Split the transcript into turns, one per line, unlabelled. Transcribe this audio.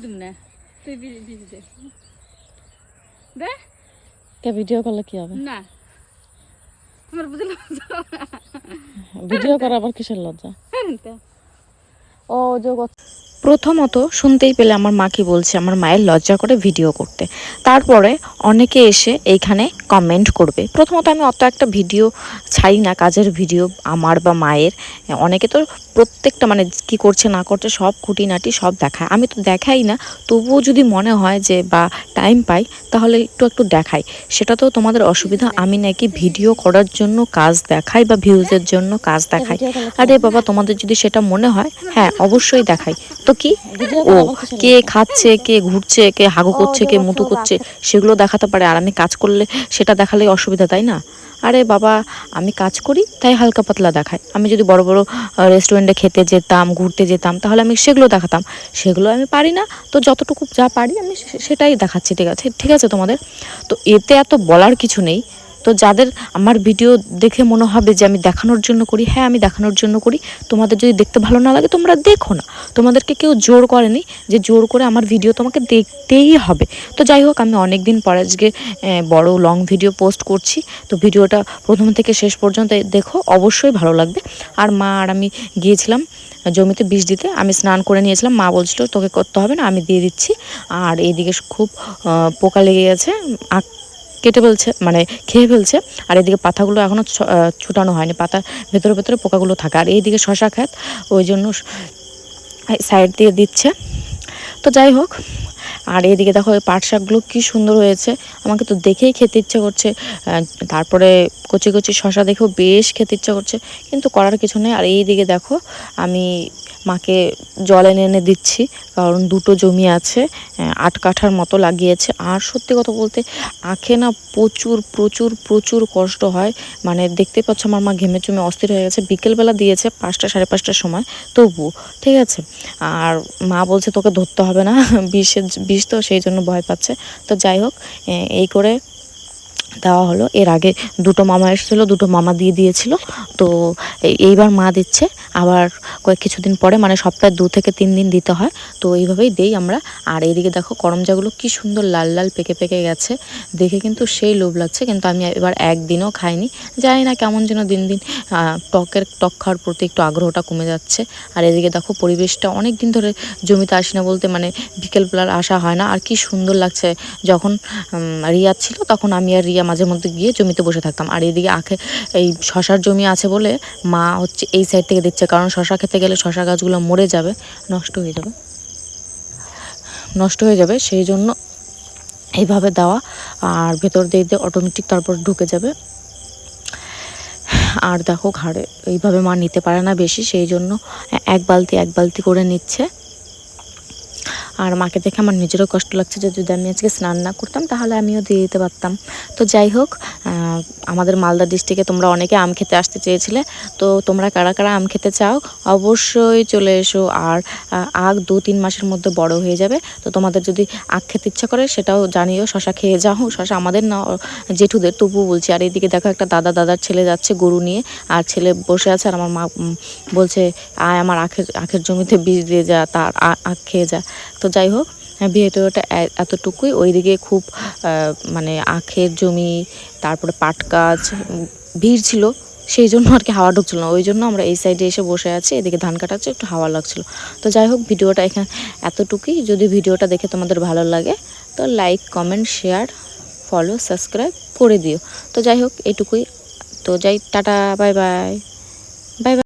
দিম না, তুই বিজি দে দে।
কে ভিডিও করলে কি হবে?
না আমার বুঝলো
ভিডিও করা আবার কিসের লজ্জা? ও যে
প্রথমত শুনতেই পেলে আমার মা কি বলছে, আমার মায়ের লজ্জা করে ভিডিও করতে। তারপরে অনেকে এসে এইখানে কমেন্ট করবে। প্রথমত আমি অত একটা ভিডিও ছাড়ি না, কাজের ভিডিও আমার বা মায়ের। অনেকে তো প্রত্যেকটা মানে কি করছে না করছে সব খুঁটিনাটি সব দেখায়, আমি তো দেখাই না। তবুও যদি মনে হয় যে বা টাইম পাই তাহলে একটু একটু দেখাই, সেটা তো তোমাদের অসুবিধা। আমি নাকি ভিডিও করার জন্য কাজ দেখাই বা ভিউজের জন্য কাজ দেখাই? আরে বাবা, তোমাদের যদি সেটা মনে হয় হ্যাঁ অবশ্যই দেখাই। তো কি ও কে খাচ্ছে, কে ঘুরছে, কে হাগু করছে, কে মুতু করছে সেগুলো দেখাতে পারে, আর আমি কাজ করলে সেটা দেখালেই অসুবিধা, তাই না? আরে বাবা, আমি কাজ করি তাই হালকা পাতলা দেখাই। আমি যদি বড় বড় রেস্টুরেন্টে খেতে যেতাম, ঘুরতে যেতাম, তাহলে আমি সেগুলো দেখাতাম। সেগুলো আমি পারি না, তো যতটুকু যা পারি আমি সেটাই দেখাচ্ছি। ঠিক আছে, ঠিক আছে তোমাদের? তো এতে এত বলার কিছু নেই। তো যাদের আমার ভিডিও দেখে মনে হবে যে আমি দেখানোর জন্য করি, হ্যাঁ আমি দেখানোর জন্য করি। তোমাদের যদি দেখতে ভালো না লাগে তোমরা দেখো না, তোমাদেরকে কেউ জোর করেনি যে জোর করে আমার ভিডিও তোমাকে দেখতেই হবে। তো যাই হোক, আমি অনেক দিন পর আজকে বড় লং ভিডিও পোস্ট করছি। তো ভিডিওটা প্রথম থেকে শেষ পর্যন্ত দেখো, অবশ্যই ভালো লাগবে। আর মা আর আমি গিয়েছিলাম জমিতে বিষ দিতে। আমি স্নান করে নিয়েছিলাম, মা বলছিল তোকে করতে হবে না, আমি দিয়ে দিচ্ছি। আর এইদিকে খুব পোকা লেগে গেছে, কেটে ফেলছে মানে খেয়ে ফেলছে। আর এদিকে পাতাগুলো এখনও ছুটানো হয়নি, পাতার ভেতরে ভেতরে পোকাগুলো থাকে। আর এইদিকে শশা ক্ষেত, ওই জন্য সাইড দিয়ে দিচ্ছে। তো যাই হোক, আর এদিকে দেখো ওই পাট শাকগুলো কী সুন্দর হয়েছে, আমাকে তো দেখেই খেতে ইচ্ছে করছে। তারপরে কচি কচি শশা দেখেও বেশ খেতে ইচ্ছে করছে, কিন্তু করার কিছু নেই। আর এইদিকে দেখো আমি মাকে জল এনে এনে দিচ্ছি, কারণ দুটো জমি আছে, 8 কাঠার মতো লাগিয়েছে। আর সত্যি কথা বলতে আখে না প্রচুর প্রচুর প্রচুর কষ্ট হয়। মানে দেখতে পাচ্ছ আমার মা ঘেমে চুমে অস্থির হয়ে গেছে। বিকেলবেলা দিয়েছে 5টা 5:30টার সময়, তবু ঠিক আছে। আর মা বলছে তোকে ধরতে হবে না, বিষ তো, সেই জন্য ভয় পাচ্ছে। তো যাই হোক, এই করে দেওয়া হলো। এর আগে দুটো মামা এসেছিলো, দুটো মামা দিয়ে দিয়েছিল। তো এইবার মা দিচ্ছে। আবার কিছুদিন পরে মানে সপ্তাহে 2 থেকে 3 দিন দিতে হয়। তো এইভাবেই দেই আমরা। আর এইদিকে দেখো করমজাগুলো কি সুন্দর লাল লাল পেকে পেকে গেছে, দেখে কিন্তু সেই লোভ লাগছে। কিন্তু আমি এবার একদিনও খাইনি, জানি না কেমন যেন দিন দিন টক খাওয়ার প্রতি একটু আগ্রহটা কমে যাচ্ছে। আর এদিকে দেখো পরিবেশটা, অনেক দিন ধরে জমিতে আসি না বলতে মানে বিকেলবেলার আসা হয় না। আর কি সুন্দর লাগছে। যখন রিয়া ছিল তখন আমি আর রিয়া মাঝে মধ্যে গিয়ে জমিতে বসে থাকতাম। আর এইদিকে এই শশার জমি আছে বলে মা হচ্ছে এই সাইড থেকে দিচ্ছে, কারণ শশা খেতে গেলে শশা গাছগুলো মরে যাবে, নষ্ট হয়ে যাবে, সেই জন্য এইভাবে দেওয়া। আর ভেতর দিয়ে অটোমেটিক তারপর ঢুকে যাবে। আর দেখো ঘাড়ে এইভাবে মা নিতে পারে না বেশি, সেই জন্য এক বালতি করে নিচ্ছে। আর মাকে দেখে আমার নিজেরও কষ্ট লাগছে যে যদি আমি আজকে স্নান না করতাম তাহলে আমিও দিয়ে দিতে পারতাম। তো যাই হোক, আমাদের মালদা ডিস্ট্রিক্টে তোমরা অনেকে আম খেতে আসতে চেয়েছিলে। তো তোমরা কারা কারা আম খেতে চাও অবশ্যই চলে এসো। আর আখ 2-3 মাসের মধ্যে বড় হয়ে যাবে। তো তোমাদের যদি আখ খেতে ইচ্ছা করে সেটাও জানিও, শশা খেয়ে যাও। শশা আমাদের না জেঠুদের, তবুও বলছি। আর এইদিকে দেখো একটা দাদার ছেলে যাচ্ছে গরু নিয়ে, আর ছেলে বসে আছে। আর আমার মা বলছে আয় আমার আখের জমিতে বীজ দিয়ে যা, তার আখ খেয়ে যা। তো যাই হোক, ভিডিওটা এতটুকুই। ওইদিকে খুব মানে আখের জমি, তারপরে পাট গাছ, ভিড় ছিল, সেই জন্য আর কি হাওয়া ঢুকছিল না। ওই জন্য আমরা এই সাইডে এসে বসে আছি, এদিকে ধান কাটাচ্ছে, একটু হাওয়া লাগছিল। তো যাই হোক, ভিডিওটা এখানে এতটুকুই। যদি ভিডিওটা দেখে তোমাদের ভালো লাগে তো like, comment, share, follow, subscribe করে দিও। তো যাই হোক, এইটুকুই। তো যাই, tata, bye bye. Bye bye.